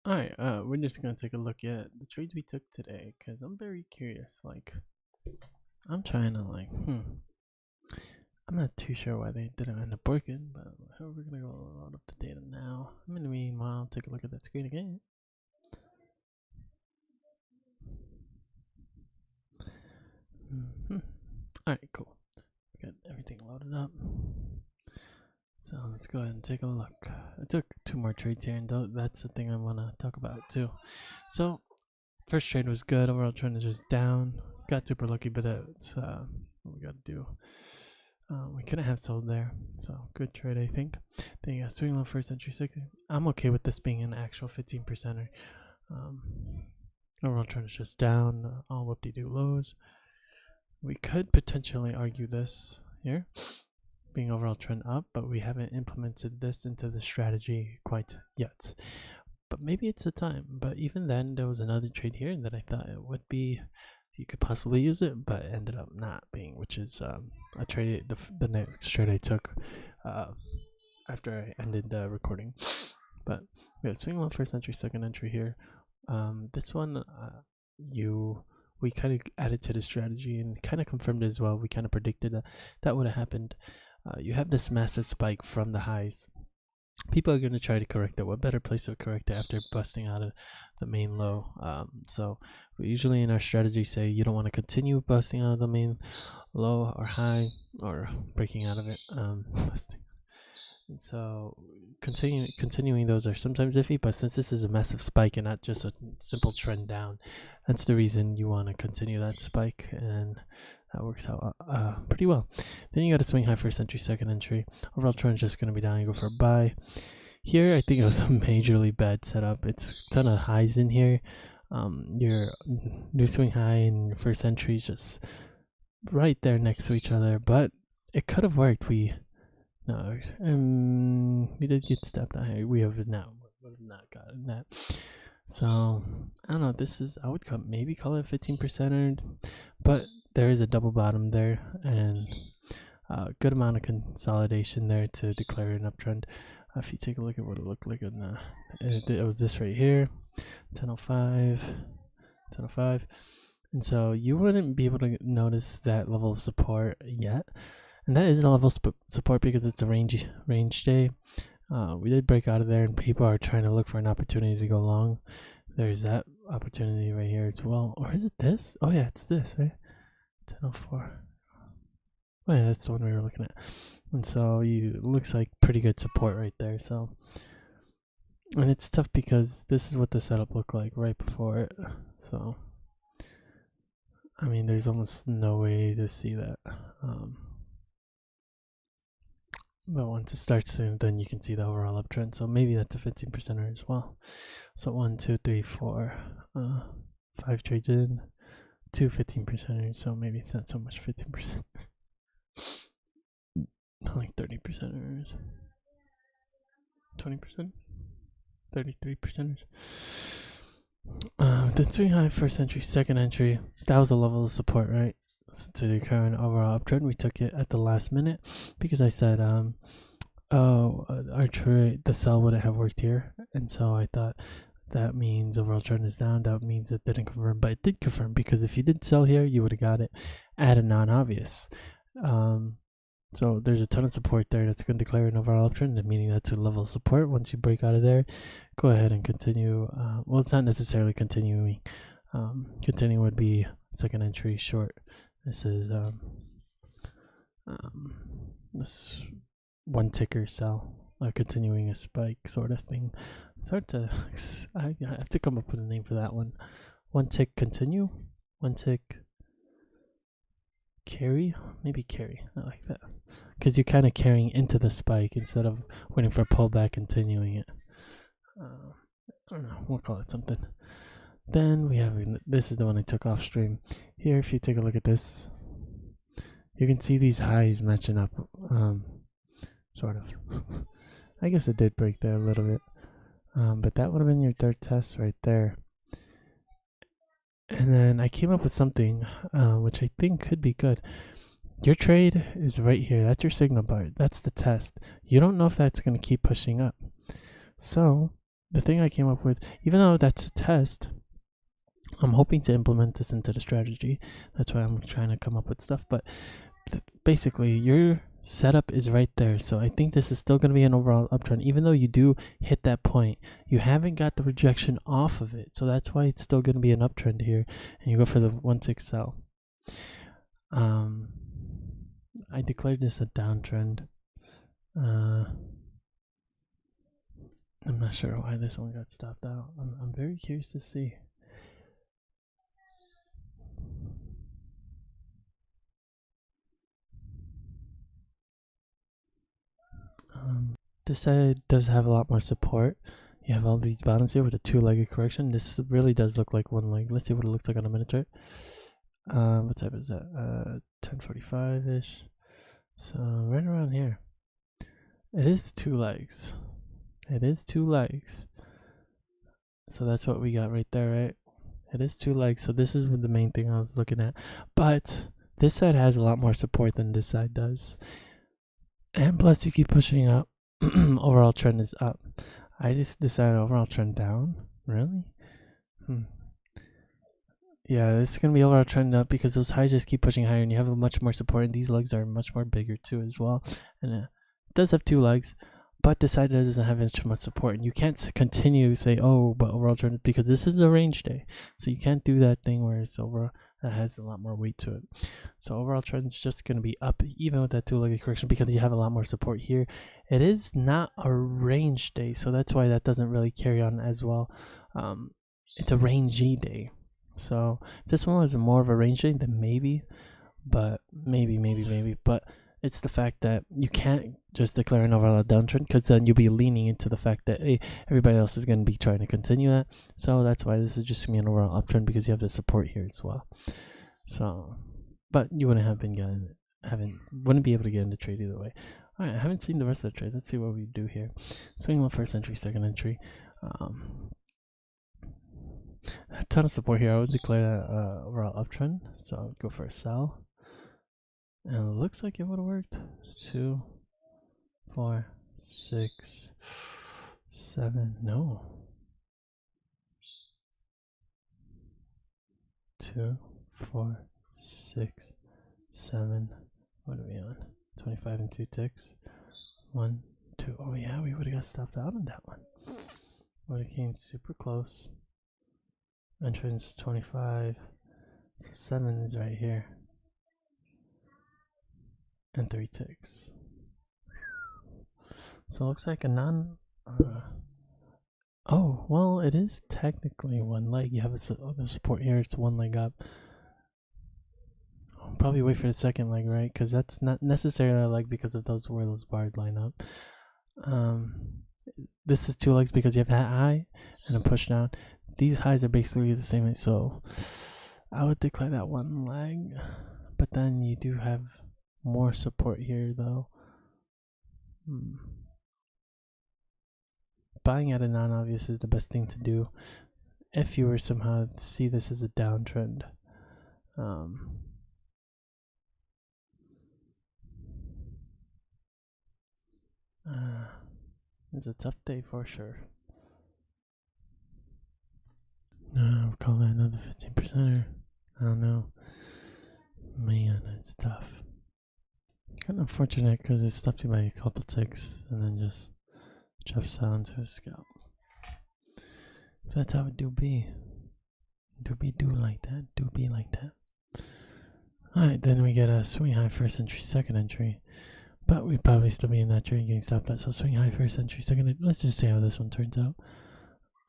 All right, we're just gonna take a look at the trades we took today because I'm very curious. Like, I'm trying to I'm not too sure why they didn't end up working, but we're gonna go load up the data now. I'm gonna meanwhile take a look at that screen again. All right, cool. We got everything loaded up. So let's go ahead and take a look. I took two more trades here, and that's the thing I want to talk about too. So first trade was good. Overall trend is just down. Got super lucky, but that's what we got to do. We couldn't have sold there, so good trade, I think. Then you got swing low first entry 60. I'm okay with this being an actual 15%er. Overall trend is just down. All whoop-de-doo lows. We could potentially argue this here being overall trend up, but we haven't implemented this into the strategy quite yet. But maybe it's the time. But even then, there was another trade here that I thought it would be, you could possibly use it, but it ended up not being, which is a trade, the next trade I took after I ended the recording. But we have swing low first entry, second entry here. This one, we kind of added to the strategy and kind of confirmed it as well. We kind of predicted that would have happened. You have this massive spike from the highs. People are going to try to correct it. What better place to correct it after busting out of the main low? So we usually in our strategy say you don't want to continue busting out of the main low or high or breaking out of it. And so continuing those are sometimes iffy, but since this is a massive spike and not just a simple trend down, that's the reason you want to continue that spike, and that works out pretty well. Then you got to swing high first entry, second entry. Overall trend is just going to be down. You go for a buy. Here, I think it was a majorly bad setup. It's a ton of highs in here. Your new swing high and your first entry is just right there next to each other, but it could have worked. We did get stepped on here. We have not gotten that. So I don't know. This is, I would maybe call it 15%, but there is a double bottom there and a good amount of consolidation there to declare an uptrend. If you take a look at what it looked like in it was this right here, 1005, and so you wouldn't be able to notice that level of support yet. And that is a level support because it's a range day. We did break out of there, and people are trying to look for an opportunity to go long. There's that opportunity right here as well. Or is it this? Oh yeah, it's this, right? 1004. Oh yeah, that's the one we were looking at. And so it looks like pretty good support right there. So, and it's tough because this is what the setup looked like right before it. So, I mean, there's almost no way to see that. But once it starts, then you can see the overall uptrend. So maybe that's a 15%er as well. So 1, 2, 3, 4, 5 trades in, 2 15%ers. So maybe it's not so much 15%. Like 30%ers, 20%, 33%ers. Then swing high first entry, second entry. That was a level of support, right? To the current overall uptrend. We took it at the last minute because I said our trade, the sell wouldn't have worked here, and so I thought that means overall trend is down. That means it didn't confirm, but it did confirm because if you did sell here, you would have got it at a non-obvious. So there's a ton of support there that's going to declare an overall uptrend, meaning that's a level of support. Once you break out of there, go ahead and continue. Well, it's not necessarily continuing. Continuing would be second entry short. This is this one ticker sell, continuing a spike sort of thing. It's hard to, I have to come up with a name for that one. One tick continue, one tick carry, maybe carry. I like that because you're kind of carrying into the spike instead of waiting for a pullback, continuing it. I don't know. We'll call it something. Then we have, this is the one I took off stream. Here, if you take a look at this, you can see these highs matching up, sort of. I guess it did break there a little bit, but that would have been your third test right there. And then I came up with something which I think could be good. Your trade is right here. That's your signal bar. That's the test. You don't know if that's going to keep pushing up. So the thing I came up with, even though that's a test, I'm hoping to implement this into the strategy. That's why I'm trying to come up with stuff. But basically, your setup is right there. So I think this is still going to be an overall uptrend. Even though you do hit that point, you haven't got the rejection off of it. So that's why it's still going to be an uptrend here. And you go for the 1-tick sell. I declared this a downtrend. I'm not sure why this one got stopped out. I'm very curious to see. This side does have a lot more support. You have all these bottoms here with a 2-legged correction. This really does look like one leg. Let's see what it looks like on a minute chart. What type is that? 1045-ish. So right around here. It is 2 legs. It is 2 legs. So that's what we got right there, right? It is 2 legs. So this is the main thing I was looking at. But this side has a lot more support than this side does. And plus you keep pushing up. Overall trend is up. I just decided overall trend down. Really? Yeah, it's gonna be overall trend up because those highs just keep pushing higher, and you have a much more support. And these legs are much more bigger too, as well. And it does have 2 legs, but the side doesn't have as much support. And you can't continue say, oh, but overall trend, because this is a range day, so you can't do that thing where it's over. That has a lot more weight to it. So overall trend is just going to be up even with that 2-legged correction because you have a lot more support here. It is not a range day, so that's why that doesn't really carry on as well. It's a rangey day. So if this one was more of a range day, then maybe. But maybe. But it's the fact that you can't just declare an overall downtrend because then you'll be leaning into the fact that, hey, everybody else is going to be trying to continue that. So that's why this is just going to be an overall uptrend because you have the support here as well. So, but you wouldn't have been wouldn't be able to get in the trade either way. All right, I haven't seen the rest of the trade. Let's see what we do here. Swing one first entry, second entry. A ton of support here. I would declare that overall uptrend. So I would go for a sell. And it looks like it would have worked. 2, 4, 6, 7. No. 2, 4, 6, 7. What are we on? 25 and 2 ticks. 1, 2. Oh yeah, we would have got stopped out on that one. Would have came super close. Entrance 25. So 7 is right here. And 3 ticks. So it looks like a oh, well, it is technically 1 leg. You have the support here. It's 1 leg up. I'll probably wait for the second leg, right? Because that's not necessarily a leg because of where those bars line up. This is 2 legs because you have that high and a push down. These highs are basically the same. So I would declare that 1 leg. But then you do have more support here though. Buying at a non-obvious is the best thing to do if you were somehow to see this as a downtrend. It's a tough day for sure. I'll call that another 15%er. I don't know. Man, it's tough. Kind of unfortunate because it stops you by a couple ticks and then just drops down to a scalp. That's how it do be. Do like that. Do be like that. Alright, then we get a swing high first entry, second entry. But we'd probably still be in that trade getting stopped at. So swing high first entry, second entry. Let's just see how this one turns out.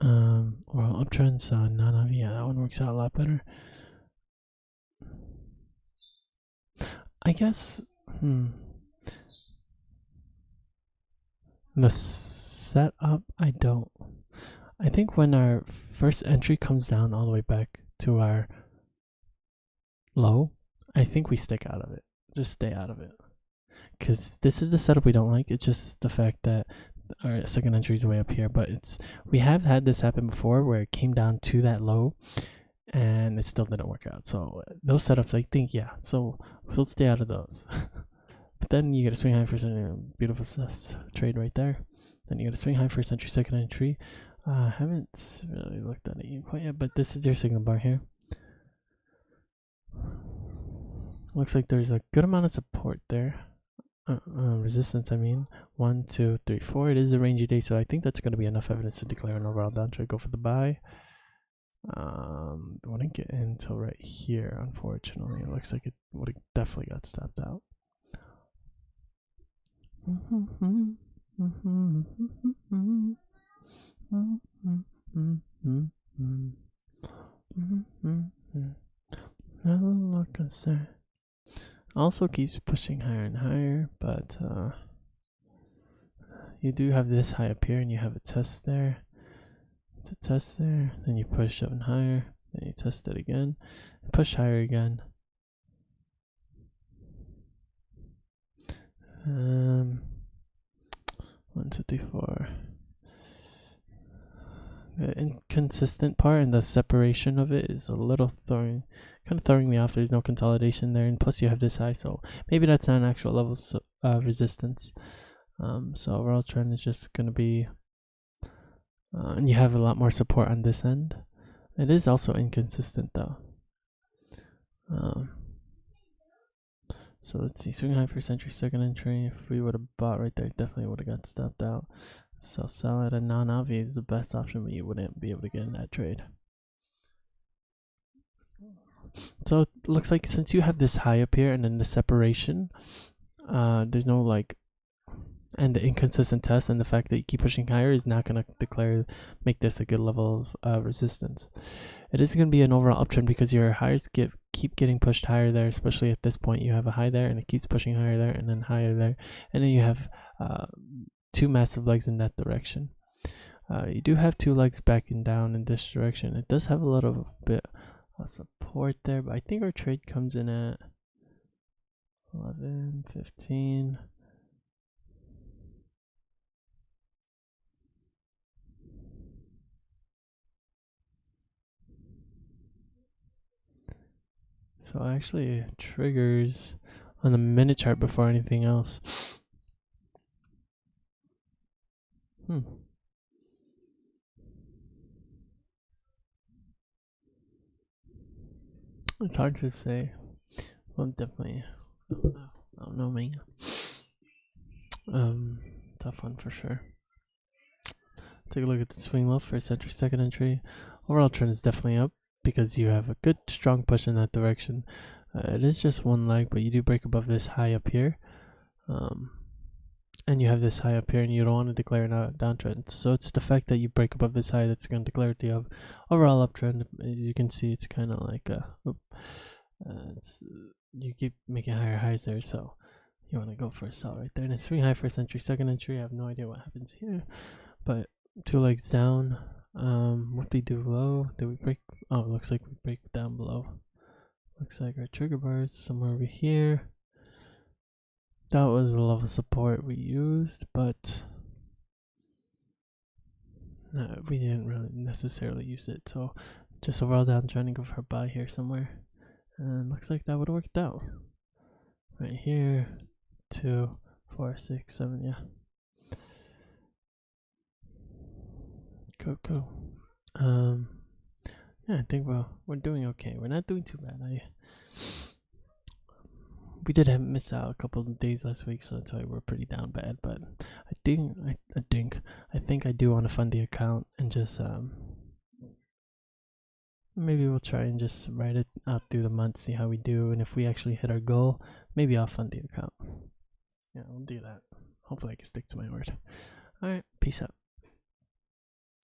Or uptrends on non-obvious. Yeah, that one works out a lot better. I guess the setup, I don't. I think when our first entry comes down all the way back to our low, I think we stick out of it. Just stay out of it. Because this is the setup we don't like. It's just the fact that our second entry is way up here. But we have had this happen before where it came down to that low and it still didn't work out. So those setups, I think, yeah. So we'll stay out of those. But then you get a swing high first entry, beautiful trade right there. Then you get a swing high first entry, second entry. I haven't really looked at it quite yet, but this is your signal bar here. Looks like there's a good amount of support there. Resistance, I mean. 1, 2, 3, 4. It is a rangy day, so I think that's going to be enough evidence to declare an overall downtrend. Go for the buy. Wouldn't get in until right here, unfortunately. It looks like it would have definitely got stopped out. No concern. Also keeps pushing higher and higher, but you do have this high up here, and you have a test there. It's a test there. Then you push up and higher. Then you test it again. Push higher again. 1, 2, 3, 4. The inconsistent part and the separation of it is a little kind of throwing me off. There's no consolidation there, and plus you have this high, so maybe that's not an actual level of resistance. So overall trend is just going to be, and you have a lot more support on this end. It is also inconsistent though. So let's see, swing high for Century second entry. If we would have bought right there, definitely would have got stopped out. So sell at a non-obvi is the best option, but you wouldn't be able to get in that trade. So it looks like since you have this high up here and then the separation, there's no like, and the inconsistent test and the fact that you keep pushing higher is not going to make this a good level of resistance. It is going to be an overall uptrend because your highs keep getting pushed higher there, especially at this point. You have a high there and it keeps pushing higher there and then higher there, and then you have 2 massive legs in that direction. You do have 2 legs backing down in this direction. It does have a little bit of support there, but I think our trade comes in at 11, 15. So actually it triggers on the minute chart before anything else. It's hard to say. Well, definitely, I don't know, man. Tough one for sure. Take a look at the swing low for Century second entry. Overall trend is definitely up because you have a good strong push in that direction. It is just 1 leg, but you do break above this high up here. And you have this high up here, and you don't want to declare a downtrend. So it's the fact that you break above this high that's going to declare the overall uptrend. As you can see, it's kind of like you keep making higher highs there, so you want to go for a sell right there. And it's swing high for Century second entry. I have no idea what happens here, but 2 legs down. What we do low? Did we break? Oh, it looks like we break down below. Looks like our trigger bar is somewhere over here. That was the level of support we used, but we didn't really necessarily use it. So just overall downtrend and go for a buy here somewhere. And looks like that would have worked out. Right here, 2, 4, 6, 7, yeah. Cool. Yeah, I think we're doing okay. We're not doing too bad. We did miss out a couple of days last week, so that's why we're pretty down bad. But I think I do want to fund the account and just maybe we'll try and just write it out through the month, see how we do, and if we actually hit our goal, maybe I'll fund the account. Yeah, I'll do that. Hopefully I can stick to my word. All right, peace out.